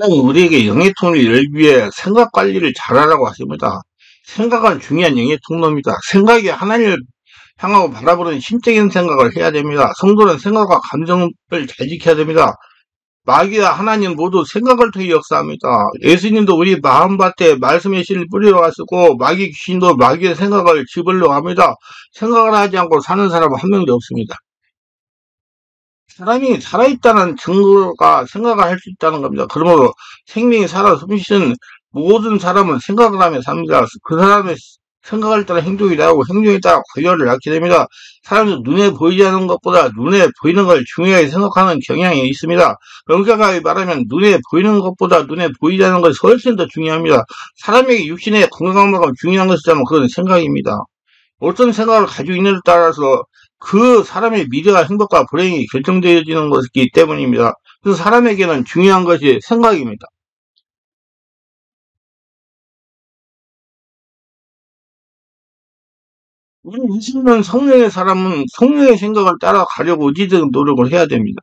우리에게 영해통일을 위해 생각 관리를 잘하라고 하십니다. 생각은 중요한 영해통로입니다. 생각이 하나님을 향하고 바라보는 신적인 생각을 해야 됩니다. 성도는 생각과 감정을 잘 지켜야 됩니다. 마귀와 하나님 모두 생각을 통해 역사합니다. 예수님도 우리 마음밭에 말씀의 씨를 뿌리러 가시고 마귀 귀신도 마귀의 생각을 집으려 합니다. 생각을 하지 않고 사는 사람은 한 명도 없습니다. 사람이 살아있다는 증거가 생각을 할 수 있다는 겁니다. 그러므로 생명이 살아 숨쉬는 모든 사람은 생각을 하며 삽니다. 그 사람의 생각을 따라 행동이 나오고 행동에 따라 관련을 낳게 됩니다. 사람은 눈에 보이지 않는 것보다 눈에 보이는 걸 중요하게 생각하는 경향이 있습니다. 명확하게 말하면 눈에 보이는 것보다 눈에 보이지 않는 것이 훨씬 더 중요합니다. 사람에게 육신의 건강만큼 중요한 것이라면 그건 생각입니다. 어떤 생각을 가지고 있느냐에 따라서 그 사람의 미래와 행복과 불행이 결정되어지는 것이기 때문입니다. 그래서 사람에게는 중요한 것이 생각입니다. 우리 믿는 성령의 사람은 성령의 생각을 따라가려고 어디든 노력을 해야 됩니다.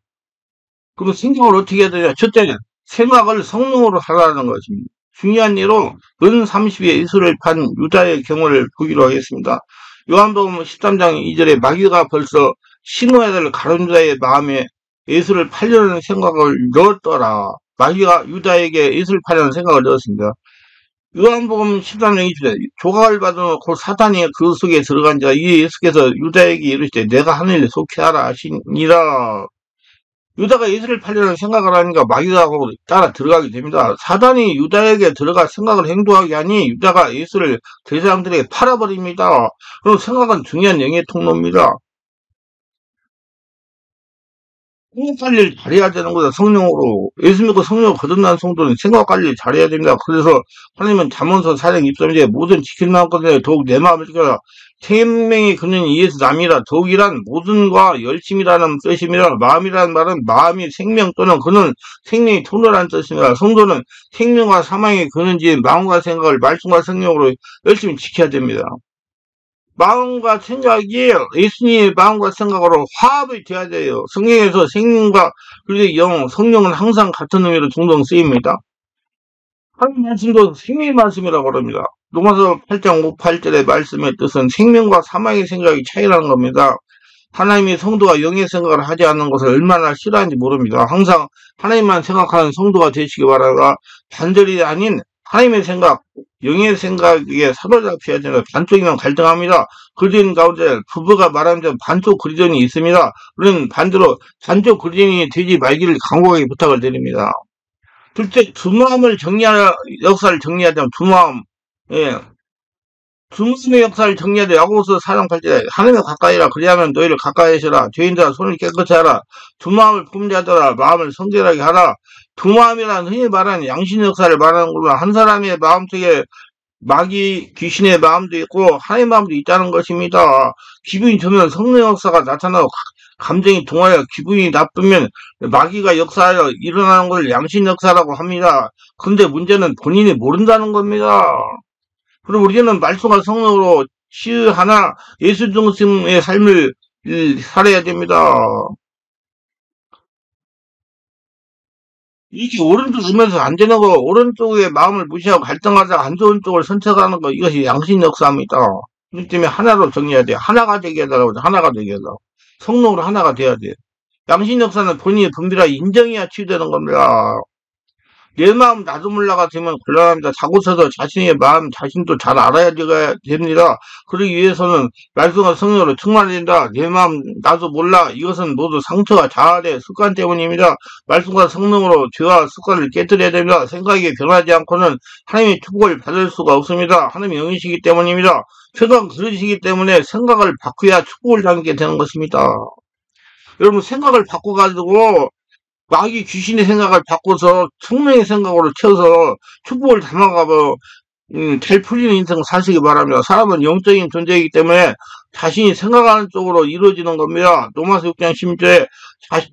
그럼 생각을 어떻게 해야 되냐? 첫째는 생각을 성령으로 하라는 것입니다. 중요한 예로 은 30의 이슬을 판 유다의 경우를 보기로 하겠습니다. 요한복음 13장 2절에 마귀가 벌써 심어야 될 가룟 유다의 마음에 예수를 팔려는 생각을 넣었더라. 마귀가 유다에게 예수를 팔려는 생각을 넣었습니다. 요한복음 13장 2절에 조각을 받아놓고 사단이 그 속에 들어간 자 이 예수께서 유다에게 이르시되 내가 하늘에 속히 하라 하시니라. 유다가 예수를 팔려는 생각을 하니까 마귀가 따라 들어가게 됩니다. 사단이 유다에게 들어가 생각을 행동하게 하니 유다가 예수를 대사장들에게 팔아버립니다. 그럼 생각은 중요한 영의 통로입니다. 생각 관리를 잘해야 되는 거다. 성령으로 예수 믿고 성령으로 거듭난 성도는 생각 관리를 잘해야 됩니다. 그래서 하나님은 잠언서 4장 23절에 모든 지킬 만한 것에 더욱 내 마음을 지켜라. 생명의 근원이 예수 남이라. 더욱이란 모든과 열심이라는 뜻입니다. 마음이라는 말은 마음이 생명 또는 그는 생명이 통로라는 뜻입니다. 성도는 생명과 사망의 근원지인 마음과 생각을 말씀과 성령으로 열심히 지켜야 됩니다. 마음과 생각이 예수님의 마음과 생각으로 화합이 돼야 돼요. 성경에서 생명과 그리고 영, 성령은 항상 같은 의미로 종종 쓰입니다. 하나님 말씀도 생명의 말씀이라고 합니다. 로마서 8장 5, 8절의 말씀의 뜻은 생명과 사망의 생각이 차이라는 겁니다. 하나님의 성도가 영의 생각을 하지 않는 것을 얼마나 싫어하는지 모릅니다. 항상 하나님만 생각하는 성도가 되시기 바라라. 반절이 아닌 하나님의 생각, 영의 생각에 사로잡혀야 되는 반쪽이면 갈등합니다. 그리스도인 가운데 부부가 말하는 반쪽 그리스도인이 있습니다. 우리는 반대로 반쪽 그리스도인이 되지 말기를 간곡하게 부탁을 드립니다. 둘째, 두 마음을 정리하는 역사를 정리하자면 두 마음, 예. 두 마음의 역사를 정리하되 야고보서 4장 8절에 하나님을 가까이라 그리하면 너희를 가까이 하시라. 죄인들아 손을 깨끗이 하라. 두 마음을 품자더라. 마음을 성결하게 하라. 두 마음이란 흔히 말하는 양심 역사를 말하는 거구나. 한 사람의 마음속에 마귀 귀신의 마음도 있고 하나님의 마음도 있다는 것입니다. 기분이 좋으면 성령 역사가 나타나고 감정이 동하여 기분이 나쁘면 마귀가 역사하여 일어나는 것을 양심 역사라고 합니다. 근데 문제는 본인이 모른다는 겁니다. 그럼 우리는 말씀과 성령으로 시하나 예수 중심의 삶을 살아야 됩니다. 이게 오른쪽 보면서 안 되는 거, 오른쪽의 마음을 무시하고 갈등하다가 안 좋은 쪽을 선택하는 거, 이것이 양심 역사입니다. 그렇기 때문에 하나로 정리해야 돼. 하나가 되게 해달라고, 하나가 되게 해달라고. 성령으로 하나가 돼야 돼. 양심 역사는 본인의 분별하 인정해야 치유되는 겁니다. 내 마음 나도 몰라가 되면 곤란합니다. 자고서도 자신의 마음 자신도 잘 알아야 됩니다. 그러기 위해서는 말씀과 성령으로 충만해야 된다. 내 마음 나도 몰라. 이것은 모두 상처와 자아의 습관 때문입니다. 말씀과 성령으로 죄와 습관을 깨뜨려야 됩니다. 생각이 변하지 않고는 하나님의 축복을 받을 수가 없습니다. 하나님의 영이시기 때문입니다. 최소한 그러시기 때문에 생각을 바꾸어야 축복을 담게 되는 것입니다. 여러분 생각을 바꿔가지고 마귀 귀신의 생각을 바꿔서 성령의 생각으로 채워서 축복을 담아가고 잘 풀리는 인생 사시기 바랍니다. 사람은 영적인 존재이기 때문에 자신이 생각하는 쪽으로 이루어지는 겁니다. 로마서 6장 16절에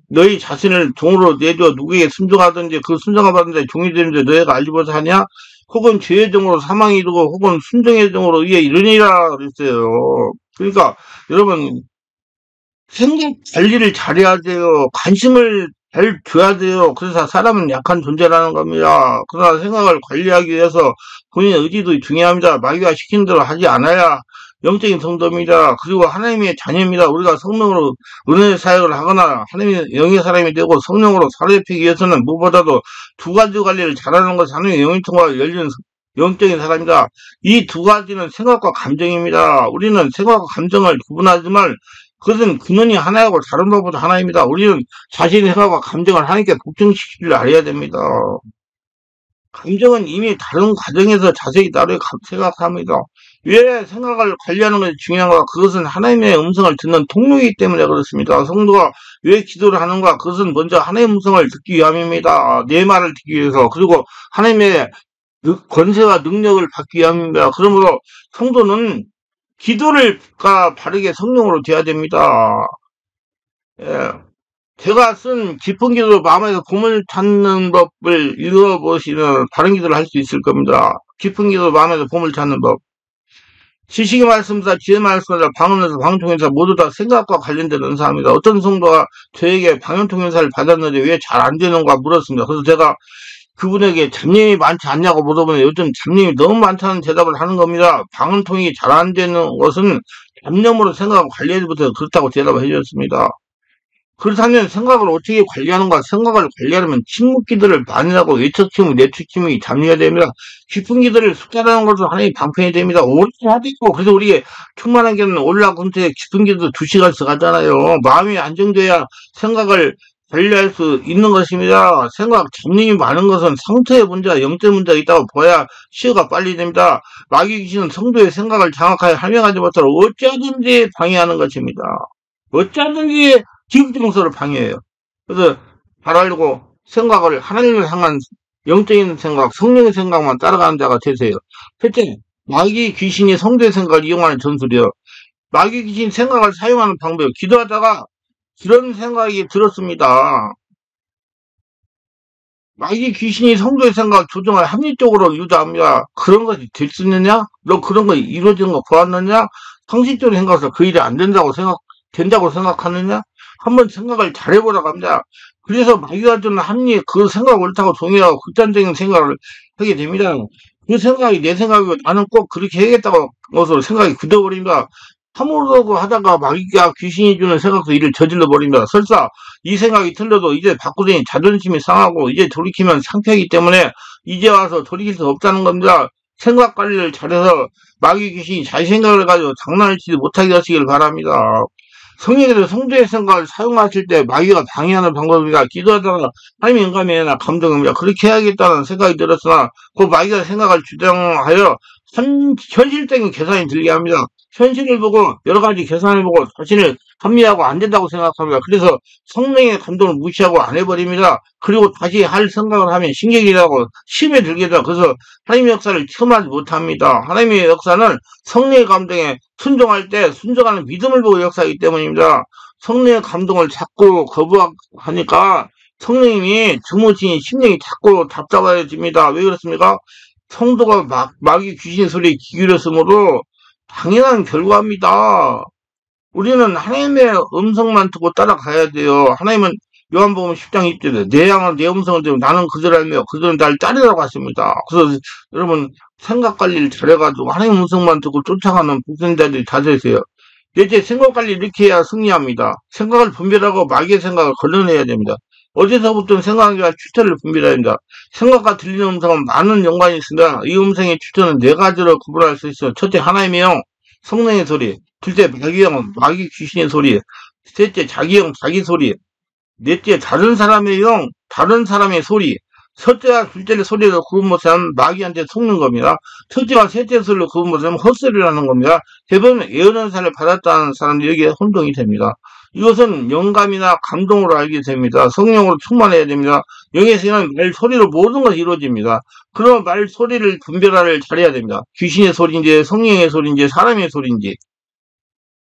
너희 자신을 종으로 내줘 누구에게 순종하든지 그 순종을 받는데 종이 되는데 너희가 알지 못하냐? 혹은 죄의 종으로 사망이 이르고 혹은 순종의 종으로 의에 이르니라 그랬어요. 그러니까 여러분 생각 관리를 잘해야 돼요. 관심을 잘 줘야 돼요. 그래서 사람은 약한 존재라는 겁니다. 그러나 생각을 관리하기 위해서 본인의 의지도 중요합니다. 마귀가 시킨 대로 하지 않아야 영적인 성도입니다. 그리고 하나님의 자녀입니다. 우리가 성령으로 은혜의 사역을 하거나 하나님의 영의 사람이 되고 성령으로 살아있기 위해서는 무엇보다도 두 가지 관리를 잘하는 것이 하나님의 영의 통과 열린 영적인 사람입니다. 이 두 가지는 생각과 감정입니다. 우리는 생각과 감정을 구분하지만 그것은 근원이 하나이고 다른 것보다 하나입니다. 우리는 자신의 생각과 감정을 하나님께 복종시킬 줄 알아야 됩니다. 감정은 이미 다른 과정에서 자세히 나를 생각합니다. 왜 생각을 관리하는 것이 중요한가? 그것은 하나님의 음성을 듣는 통로이기 때문에 그렇습니다. 성도가 왜 기도를 하는가? 그것은 먼저 하나님의 음성을 듣기 위함입니다. 내 말을 듣기 위해서. 그리고 하나님의 권세와 능력을 받기 위함입니다. 그러므로 성도는 기도가 바르게 성령으로 돼야 됩니다. 예. 제가 쓴 깊은 기도 마음에서 보물 찾는 법을 읽어보시면 바른 기도를 할 수 있을 겁니다. 깊은 기도 마음에서 보물 찾는 법. 지식의 말씀사, 지혜 말씀사, 방언에서 방통행사 모두 다 생각과 관련된 은사입니다. 어떤 성도가 저에게 방언통행사를 받았는데 왜 잘 안 되는가 물었습니다. 그래서 제가 그분에게 잡념이 많지 않냐고 물어보면 요즘 잡념이 너무 많다는 대답을 하는 겁니다. 방언통이 잘 안 되는 것은 잡념으로 생각하고 관리하지 못해서 그렇다고 대답을 해주셨습니다. 그렇다면 생각을 어떻게 관리하는가? 생각을 관리하려면 침묵 기도를 많이 하고 외척침묵, 내추침묵이 잠재해야 됩니다. 깊은 기도를 숙달하는 것도 하나의 방편이 됩니다. 오래 하도 있고 그래서 우리의 충만한 게는 올라군트에 깊은 기도 2시간씩 하잖아요. 마음이 안정돼야 생각을 관리할 수 있는 것입니다. 생각, 잡념이 많은 것은 상태의 문제와 영적 문제가 있다고 봐야 치유가 빨리 됩니다. 마귀 귀신은 성도의 생각을 정확하게 할명하지 못하도록 어쩌든지 방해하는 것입니다. 어쩌든지 기극정서를 방해해요. 그래서 잘 알고 생각을 하나님을 향한 영적인 생각, 성령의 생각만 따라가는 자가 되세요. 첫째, 마귀 귀신이 성도의 생각을 이용하는 전술이요. 마귀 귀신 생각을 사용하는 방법, 기도하다가 그런 생각이 들었습니다. 마귀 귀신이 성도의 생각을 조정할 합리적으로 유도합니다. 그런 것이 될 수 있느냐? 너 그런 거 이루어지는 거 보았느냐? 상식적으로 생각해서 그 일이 안 된다고 생각하느냐? 한번 생각을 잘해보라고 합니다. 그래서 마귀가 주는 합리, 그 생각 옳다고 동의하고 극단적인 생각을 하게 됩니다. 그 생각이 내 생각이고 나는 꼭 그렇게 해야겠다고 것으로 생각이 굳어버립니다. 하모르고 하다가 마귀가 귀신이 주는 생각도 일을 저질러 버립니다. 설사 이 생각이 틀려도 이제 바꾸더니 자존심이 상하고 이제 돌이키면 상패이기 때문에 이제 와서 돌이킬 수 없다는 겁니다. 생각 관리를 잘해서 마귀 귀신이 자기 생각을 가지고 장난을 치지 못하게 하시길 바랍니다. 성령께서 성도의 생각을 사용하실 때 마귀가 방해하는 방법입니다. 기도하다가 하나님의 영감이나 감동입니다. 그렇게 해야겠다는 생각이 들었으나 그 마귀가 생각을 주장하여 현실적인 계산이 들게 합니다. 현실을 보고 여러 가지 계산을 보고 자신을 합리하고 안 된다고 생각합니다. 그래서 성령의 감동을 무시하고 안 해버립니다. 그리고 다시 할 생각을 하면 신경이 나고 심에 들게 되고 그래서 하나님의 역사를 체험하지 못합니다. 하나님의 역사는 성령의 감동에 순종할 때 순종하는 믿음을 보고 역사이기 때문입니다. 성령의 감동을 자꾸 거부하니까 성령님이 주무시니 심령이 자꾸 답답해집니다. 왜 그렇습니까? 성도가 마귀 귀신 소리에 귀 기울였으므로 당연한 결과입니다. 우리는 하나님의 음성만 듣고 따라가야 돼요. 하나님은 요한복음 10장 20절에 내 양은 내 음성을 듣고 나는 그들을 알며 그들은 나를 따르라고 하십니다. 그래서 여러분 생각 관리를 잘해가지고 하나님 음성만 듣고 쫓아가는 복생자들이 다 되세요. 넷째, 생각 관리 이렇게 해야 승리합니다. 생각을 분별하고 마귀의 생각을 걸러내야 됩니다. 어디서부터 생각과 추천을 분별해야 합니다. 생각과 들리는 음성은 많은 연관이 있습니다. 이 음성의 추천은 네 가지로 구분할 수 있어요. 첫째, 하나님의 영, 성령의 소리. 둘째, 마귀 영, 마귀 귀신의 소리. 셋째, 자기 영, 자기 소리. 넷째, 다른 사람의 영, 다른 사람의 소리. 첫째와 둘째의 소리를 구분 못하면 마귀한테 속는 겁니다. 첫째와 셋째 소리를 구분 못하면 헛소리를 하는 겁니다. 대부분 예언은사를 받았다는 사람들이 여기에 혼동이 됩니다. 이것은 영감이나 감동으로 알게 됩니다. 성령으로 충만해야 됩니다. 영에서는 말소리로 모든 것이 이루어집니다. 그럼 말소리를 분별하를 잘해야 됩니다. 귀신의 소리인지 성령의 소리인지 사람의 소리인지.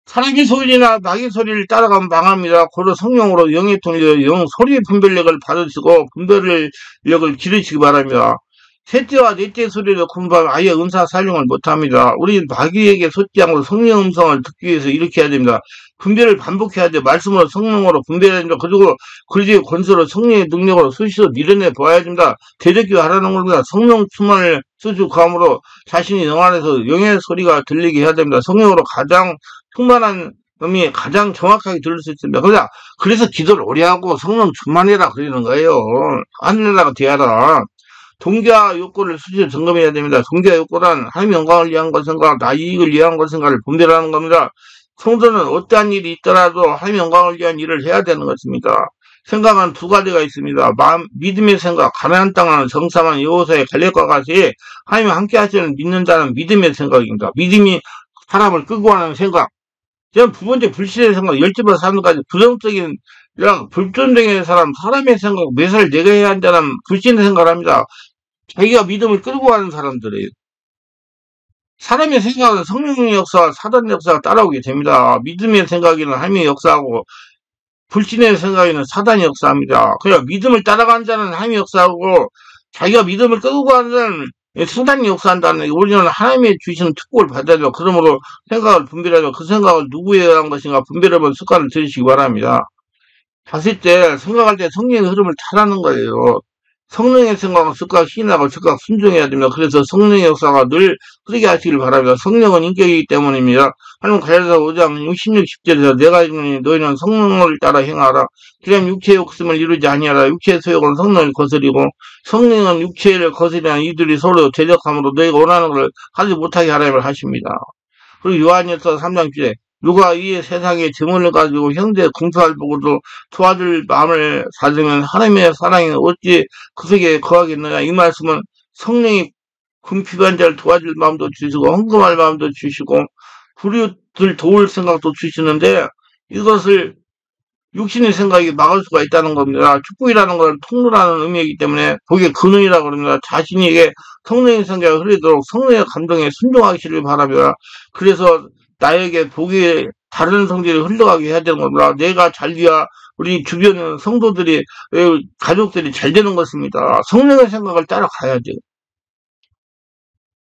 사람의 소리나 마귀 소리를 따라가면 망합니다. 고로 성령으로 영의 통일로 영 소리 분별력을 받으시고 분별력을 기르시기 바랍니다. 셋째와 넷째 소리를 공부하면 아예 은사 사용을 못합니다. 우리 마귀에게 속지 않고 성령 음성을 듣기 위해서 이렇게 해야 됩니다. 분별을 반복해야 돼요. 말씀으로 성령으로 분별해야 됩니다. 그리고 그리고 권세로 성령의 능력으로 수시로 밀어내 보아야 됩니다. 대적기 하라는 겁니다. 성령 충만을 수주감으로 자신이 영 안에서 영의 소리가 들리게 해야 됩니다. 성령으로 가장 충만한 놈이 가장 정확하게 들을 수 있습니다. 그래서 기도를 오래 하고 성령 충만해라 그러는 거예요. 하늘나라가 되어라. 동기와 욕구를 수시로 점검해야 됩니다. 동기와 욕구란 하나님의 영광을 위한 것인가 나 이익을 위한 것인가를 분별하는 겁니다. 성도는 어떠한 일이 있더라도 하나님의 영광을 위한 일을 해야 되는 것입니다. 생각은 두 가지가 있습니다. 믿음의 생각, 가나안 땅은 정sam한 여호수아의 갈렙과 같이 하나님이 함께 하시는 믿는다는 믿음의 생각입니다. 믿음이 사람을 끌고 가는 생각. 두 번째 불신의 생각, 열집을 사는 것까지 부정적인 불존적인 사람의 생각, 매사를 내가 해야 한다는 불신의 생각을 합니다. 자기가 믿음을 끌고 가는 사람들이에요. 사람의 생각은 성령의 역사와 사단의 역사가 따라오게 됩니다. 믿음의 생각에는 하나님의 역사하고 불신의 생각에는 사단의 역사입니다. 그러니까 믿음을 따라가는 자는 하나님의 역사하고 자기가 믿음을 끌고 가는 자는 사단이 역사한다는 게 우리는 하나님의 주시는 특권을 받아야 돼요. 그러므로 생각을 분별하고 그 생각을 누구에 의한 것인가 분별해본 습관을 들이시기 바랍니다. 봤을 때 생각할 때 성령의 흐름을 타라는 거예요. 성령의 생각은 즉각 신하고 즉각 순종해야 됩니다. 그래서 성령의 역사가 늘 흐르게 하시길 바랍니다. 성령은 인격이기 때문입니다. 하나님 갈라디아서 5장 66, 10절에서 내가 이르노니 너희는 성령을 따라 행하라. 그럼 육체의 욕심을 이루지 아니하라. 육체의 소욕은 성령을 거스리고 성령은 육체를 거스리는 이들이 서로 대적함으로 너희가 원하는 것을 하지 못하게 하라고 하십니다. 그리고 요한일서 3장 7에 누가 이 세상에 증언을 가지고 형제 공사를 보고도 도와줄 마음을 가지면 하나님의 사랑이 어찌 그 속에 거하겠느냐. 이 말씀은 성령이 궁핍한 자를 도와줄 마음도 주시고 헌금할 마음도 주시고 불의들 도울 생각도 주시는데 이것을 육신의 생각이 막을 수가 있다는 겁니다. 축복이라는 걸 통로라는 의미이기 때문에 거기에 근원이라고 합니다. 자신에게 성령의 생각이 흐르도록 성령의 감동에 순종하시길 바랍니다. 그래서 나에게 복이 다른 성질이 흘러가게 해야 되는 겁니다. 내가 잘 돼야 우리 주변 성도들이, 가족들이 잘 되는 것입니다. 성령의 생각을 따라가야 돼요.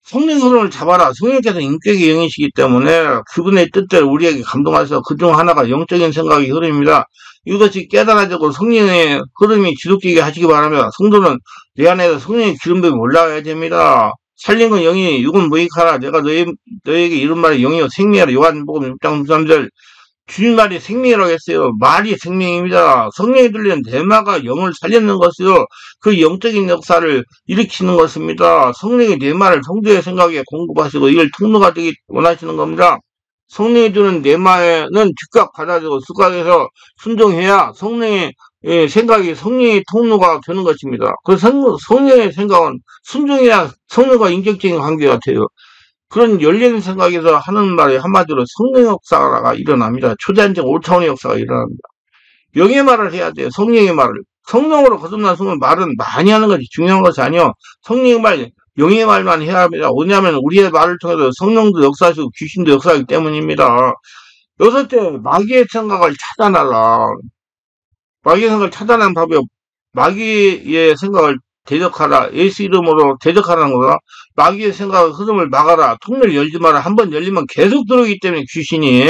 성령의 흐름을 잡아라. 성령께서 인격의 영이시기 때문에 그분의 뜻대로 우리에게 감동하셔서 그중 하나가 영적인 생각의 흐름입니다. 이것이 깨달아지고 성령의 흐름이 지속되게 하시기 바랍니다. 성도는 내 안에서 성령의 기름부음이 올라가야 됩니다. 살린 건 영이 육은 무익하라. 내가 너에게 이런 말이 영이요 생명이라. 요한복음 6장 13절. 주님 말이 생명이라고 했어요. 말이 생명입니다. 성령이 들리는 대마가 영을 살리는 것이요. 그 영적인 역사를 일으키는 것입니다. 성령이 내 말을 성도의 생각에 공급하시고 이걸 통로가 되기 원하시는 겁니다. 성령이 주는 내 말은 즉각 받아들이고 즉각에서 순종해야 성령의 생각이 성령의 통로가 되는 것입니다. 그 성령의 생각은 순종해야 성령과 인격적인 관계가 돼요. 그런 열린 생각에서 하는 말이 한마디로 성령 역사가 일어납니다. 초자연적 5차원의 역사가 일어납니다. 영의 말을 해야 돼요. 성령의 말을. 성령으로 거듭난 성은 말은 많이 하는 것이 중요한 것이 아니요. 성령의 말, 영의 말만 해야 합니다. 왜냐하면 우리의 말을 통해서 성령도 역사하시고 귀신도 역사하기 때문입니다. 여섯째, 마귀의 생각을 차단하라. 마귀의 생각을 차단하는 방법, 마귀의 생각을 대적하라. 예수 이름으로 대적하라는 거다. 마귀의 생각의 흐름을 막아라. 통로를 열지 마라. 한번 열리면 계속 들어오기 때문에 귀신이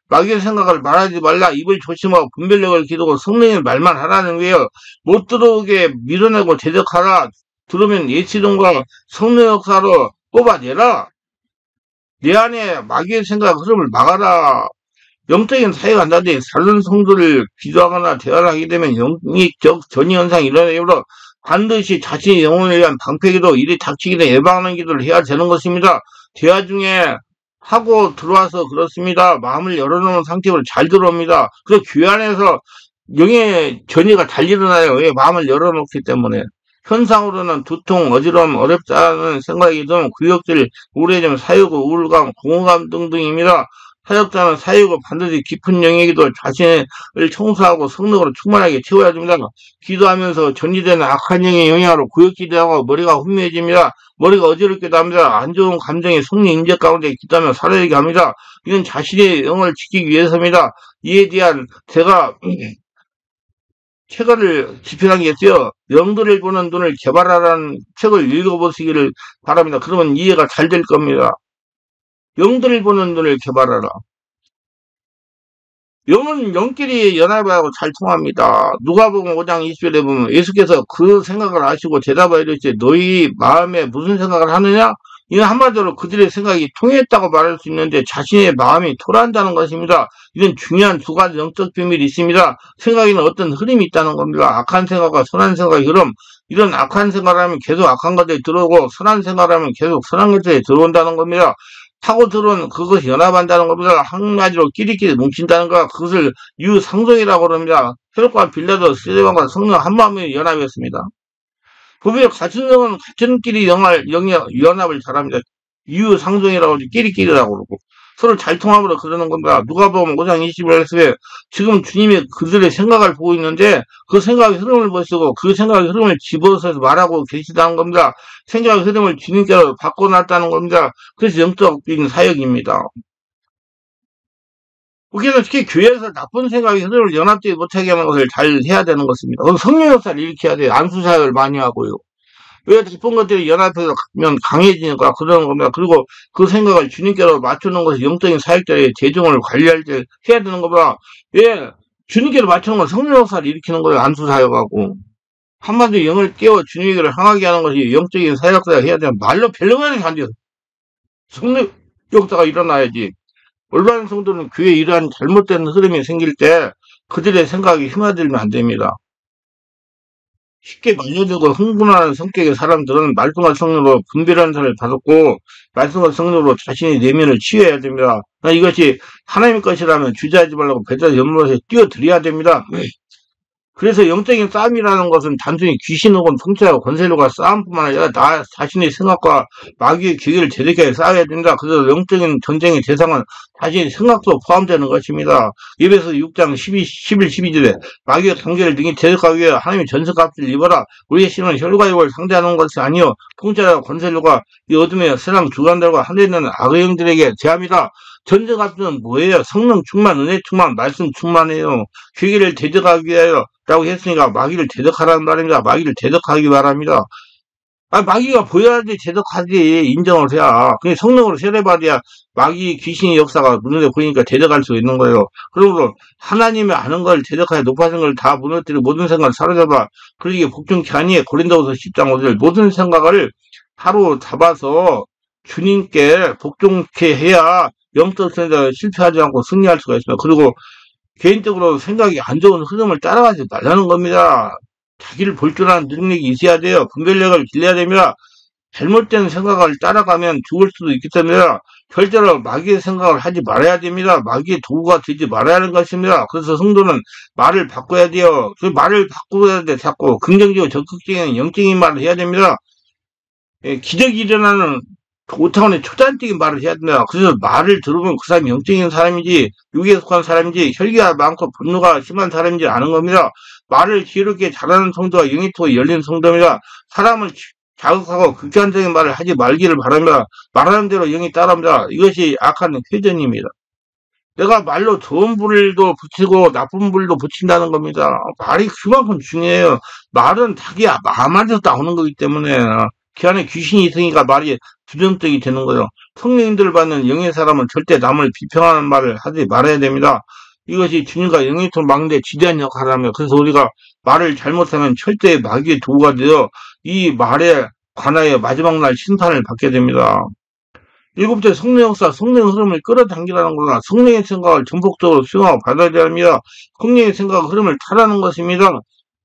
마귀의 생각을 말하지 말라. 입을 조심하고 분별력을 기르고 성령의 말만 하라는 거예요. 못 들어오게 밀어내고 대적하라. 들으면 예수 이름과 성령 역사로 뽑아내라. 내 안에 마귀의 생각 흐름을 막아라. 영적인 사회가 한다는데 다른 성도를 기도하거나 대화를 하게 되면 영적 전이 현상이 일어나므로 반드시 자신의 영혼에 대한 방패기도 일이 닥치기 전에 예방하는 기도를 해야 되는 것입니다. 대화 중에 하고 들어와서 그렇습니다. 마음을 열어놓은 상태로 잘 들어옵니다. 그래서 교회 안에서 영의 전이가 잘 일어나요. 왜? 마음을 열어놓기 때문에. 현상으로는 두통, 어지러움, 어렵다는 생각이 든 구역질, 우울해짐, 사유고, 우울감, 공허감 등등입니다. 사역자는 사역을 반드시 깊은 영역에도 자신을 청소하고 성령으로 충만하게 채워야 됩니다. 기도하면서 전이되는 악한 영의 영향으로 구역기도하고 머리가 혼미해집니다. 머리가 어지럽기도 합니다. 안 좋은 감정이 성령 인재 가운데 기도하며 사라지게 합니다. 이건 자신의 영을 지키기 위해서입니다. 이에 대한 제가 책을 집필한 게 있어요. 영들을 보는 눈을 개발하라는 책을 읽어보시기를 바랍니다. 그러면 이해가 잘 될 겁니다. 영들을 보는 눈을 개발하라. 영은 영끼리 연합하고 잘 통합니다. 누가복음 5장 20절에 보면 예수께서 그 생각을 아시고 대답하여 이르시되 너희 마음에 무슨 생각을 하느냐? 이는 한마디로 그들의 생각이 통했다고 말할 수 있는데 자신의 마음이 토한다는 것입니다. 이런 중요한 두 가지 영적 비밀이 있습니다. 생각에는 어떤 흐름이 있다는 겁니다. 악한 생각과 선한 생각의 흐름. 이런 악한 생각을 하면 계속 악한 것들이 들어오고 선한 생각을 하면 계속 선한 것들이 들어온다는 겁니다. 타고 들어온 그것이 연합한다는 겁니다. 한마디로 끼리끼리 뭉친다는 거, 그것을 유상종이라고 그럽니다. 혈과 빌라도 스데반과 성령 한 마음이 연합했습니다. 보면 같은 영은 같은끼리 연합을 잘합니다. 유상종이라고 하지 끼리끼리라고 그러고 서로 잘 통합으로 그러는 겁니다. 누가복음 5장 21절에 지금 주님이 그들의 생각을 보고 있는데 그 생각의 흐름을 보시고 그 생각의 흐름을 집어서 말하고 계시다는 겁니다. 생각의 흐름을 주님께로 바꿔놨다는 겁니다. 그래서 영적인 사역입니다. 그래서 특히 교회에서 나쁜 생각의 흐름을 연합되지 못하게 하는 것을 잘 해야 되는 것입니다. 그럼 성령 역사를 일으켜야 돼요. 안수 사역을 많이 하고요. 왜 나쁜 것들이 연합해서 면 강해지니까 그러는 겁니다. 그리고 그 생각을 주님께로 맞추는 것이 영적인 사역자의 재정을 관리할 때 해야 되는 겁니다. 예, 주님께로 맞추는 건 성령 역사를 일으키는 거예요. 안수 사역하고. 한마디로 영을 깨워 주님께로 향하게 하는 것이 영적인 사역자가 해야 되는 말로 별로가지 안 돼요. 성령 역사가 일어나야지. 올바른 성도는 교회에 이러한 잘못된 흐름이 생길 때 그들의 생각이 휘말리면 안 됩니다. 쉽게 말려들고 흥분하는 성격의 사람들은 말씀과 성령으로 분별하는 사람을 받았고 말씀과 성령으로 자신의 내면을 치유해야 됩니다. 이것이 하나님의 것이라면 주저하지 말라고 배달의 연못에 뛰어들여야 됩니다. 그래서 영적인 싸움이라는 것은 단순히 귀신 혹은 성체와 권세로가 싸움뿐만 아니라 나 자신의 생각과 마귀의 기회를 제대하게 싸워야 된다. 그래서 영적인 전쟁의 대상은 자신의 생각도 포함되는 것입니다. 예배서 6장 11, 12절에 마귀의 관계를 능히 제득하기 위해 하나님의 전선값을 입어라. 우리의 신은 혈과 육을 상대하는 것이 아니요 통치와 권세로가 이 어둠의 세상 주관들과 하늘에 있는 악의 영들에게 제함이라. 전쟁값은 뭐예요? 성령 충만, 은혜 충만, 말씀 충만해요. 회개를 대적하기 위하여 라고 했으니까 마귀를 대적하라는 말입니다. 마귀를 대적하기 바랍니다. 마귀가 보여야지 대적하지 인정을 해야. 그냥 성령으로 세례받아야 마귀 귀신의 역사가 눈에 보이니까 대적할 수 있는 거예요. 그러므로 하나님이 아는 걸 대적하여 높아진 걸 다 무너뜨리고 모든 생각을 사로잡아. 그러기에 복종케 하니 고린도후서 10장 5절 모든 생각을 사로잡아서 주님께 복종케 해야 영적 생각에 실패하지 않고 승리할 수가 있습니다. 그리고 개인적으로 생각이 안 좋은 흐름을 따라가지 말라는 겁니다. 자기를 볼 줄 아는 능력이 있어야 돼요. 분별력을 길러야 됩니다. 잘못된 생각을 따라가면 죽을 수도 있기 때문에 절대로 마귀의 생각을 하지 말아야 됩니다. 마귀의 도구가 되지 말아야 하는 것입니다. 그래서 성도는 말을 바꿔야 돼요. 그 말을 바꿔야 돼. 자꾸 긍정적이고 적극적인 영적인 말을 해야 됩니다. 기적이 일어나는 5차원의 초단적인 말을 해야 된다. 그래서 말을 들으면 그 사람이 영적인 사람인지 육에 속한 사람인지 혈기가 많고 분노가 심한 사람인지 아는 겁니다. 말을 지혜롭게 잘하는 성도가 영이 통해 열린 성도입니다. 사람을 자극하고 극단적인 말을 하지 말기를 바랍니다. 말하는 대로 영이 따라합니다. 이것이 악한 회전입니다. 내가 말로 좋은 불도 붙이고 나쁜 불도 붙인다는 겁니다. 말이 그만큼 중요해요. 말은 자기 마음 안에서 나오는 거기 때문에 그 안에 귀신이 있으니까 말이 부정적이 되는 거예요. 성령님들을 받는 영의 사람은 절대 남을 비평하는 말을 하지 말아야 됩니다. 이것이 주님과 영의통 막는데 지대한 역할을 합니다. 그래서 우리가 말을 잘못하면 철저히 마귀의 도구가 되어 이 말에 관하여 마지막 날 심판을 받게 됩니다. 일곱째 성령 역사, 성령 흐름을 끌어당기라는 거다. 성령의 생각을 전폭적으로 수용하고 받아들여야 합니다. 성령의 생각 흐름을 타라는 것입니다.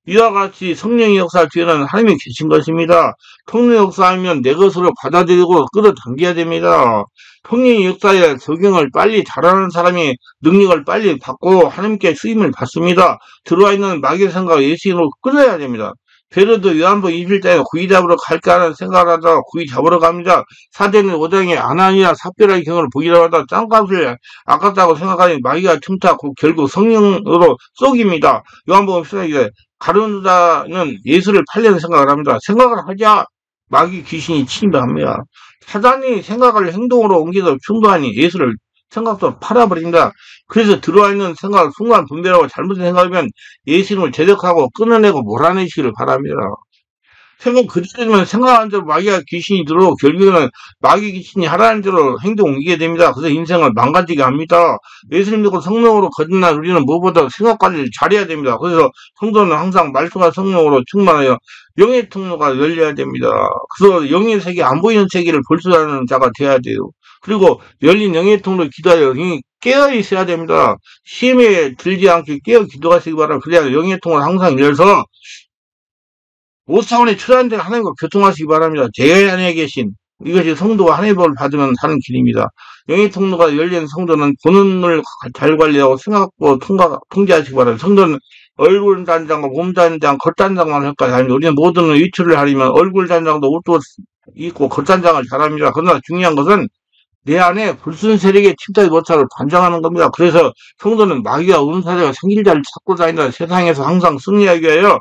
이와 같이 성령의 역사 뒤에는 하나님이 계신 것입니다. 성령의 역사하면 내 것으로 받아들이고 끌어당겨야 됩니다. 성령의 역사에 적용을 빨리 잘하는 사람이 능력을 빨리 받고 하나님께 쓰임을 받습니다. 들어와 있는 마귀의 생각을 예수님으로 끌어야 됩니다. 베드로도 요한복음 21장에 구이 잡으러 갈까 하는 생각을 하다가 구이 잡으러 갑니다. 사도행전 5장에 아나니아 삽비라의 경우를 보기로 하다 짱값을 아깝다고 생각하니 마귀가 틈타고 결국 성령으로 쏘깁니다. 요한복음 14장에 가룟유다는 예수를 팔려는 생각을 합니다. 생각을 하자 마귀 귀신이 침입합니다. 사단이 생각을 행동으로 옮겨서 충분하니 예수를 생각도 팔아버립니다. 그래서 들어와 있는 생각을 순간 분별하고 잘못된 생각이면 예수님을 제적하고 끊어내고 몰아내시기를 바랍니다. 생각 그대로면 생각한 대로 마귀가 귀신이 들어오고 결국에는 마귀 귀신이 하라는 대로 행동 옮기게 됩니다. 그래서 인생을 망가지게 합니다. 예수님 믿고 성령으로 거듭난 우리는 무엇보다 생각 관리를 잘해야 됩니다. 그래서 성도는 항상 말씀과 성령으로 충만하여 영의 통로가 열려야 됩니다. 그래서 영의 세계, 안 보이는 세계를 볼 수 있는 자가 되어야 돼요. 그리고 열린 영의 통로 기도하여 영이 깨어 있어야 됩니다. 시험에 들지 않게 깨어 기도하시기 바랍니다. 그래야 영의 통로를 항상 열어서 5차원의 초자연된 하나님과 교통하시기 바랍니다. 제 안에 계신 이것이 성도가 하나님의 법을 받으면 사는 길입니다. 영의 통로가 열린 성도는 본능을 잘 관리하고 생각고 통제하시기 바랍니다. 성도는 얼굴 단장과 몸 단장, 겉단장만 할 것이 아닙니다. 우리는 모든 위치를 하려면 얼굴 단장도 옷도 입고 겉단장을 잘합니다. 그러나 중요한 것은 내 안에 불순 세력에 침투하지 못하도록 단장하는 겁니다. 그래서 성도는 마귀와 음사자가 생길 자를 찾고 다니다 세상에서 항상 승리하기 위하여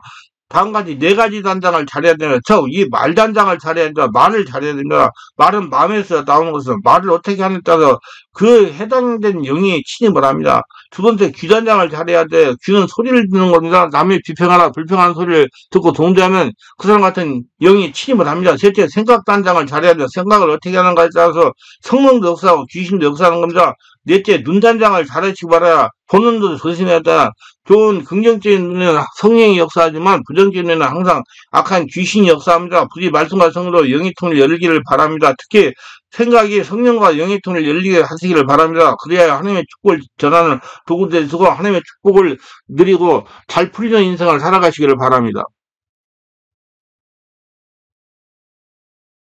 다음 가지 네 가지 단장을 잘해야 됩니다. 이 말 단장을 잘해야 됩니다. 말을 잘해야 됩니다. 말은 마음에서 나오는 것은 말을 어떻게 하느냐에 따라서 그 해당된 영이 침입을 합니다. 두 번째 귀 단장을 잘해야 돼. 귀는 소리를 듣는 겁니다. 남의 비평하나 불평하는 소리를 듣고 동조하면 그 사람 같은 영이 침입을 합니다. 셋째 생각 단장을 잘해야 돼요. 생각을 어떻게 하는가에 따라서 성령도 역사하고 귀신도 역사하는 겁니다. 넷째 눈 단장을 잘하시기 바라야 보는 눈도 조심해야 돼. 좋은 긍정적인 눈에는 성령이 역사하지만 부정적인 눈에는 항상 악한 귀신이 역사합니다. 부디 말씀과 성으로 영의 통을 열기를 바랍니다. 특히 생각이 성령과 영의 통을 열리게 하시기를 바랍니다. 그래야 하나님의 축복을 전하는 도구 되시고 하나님의 축복을 누리고 잘 풀리는 인생을 살아가시기를 바랍니다.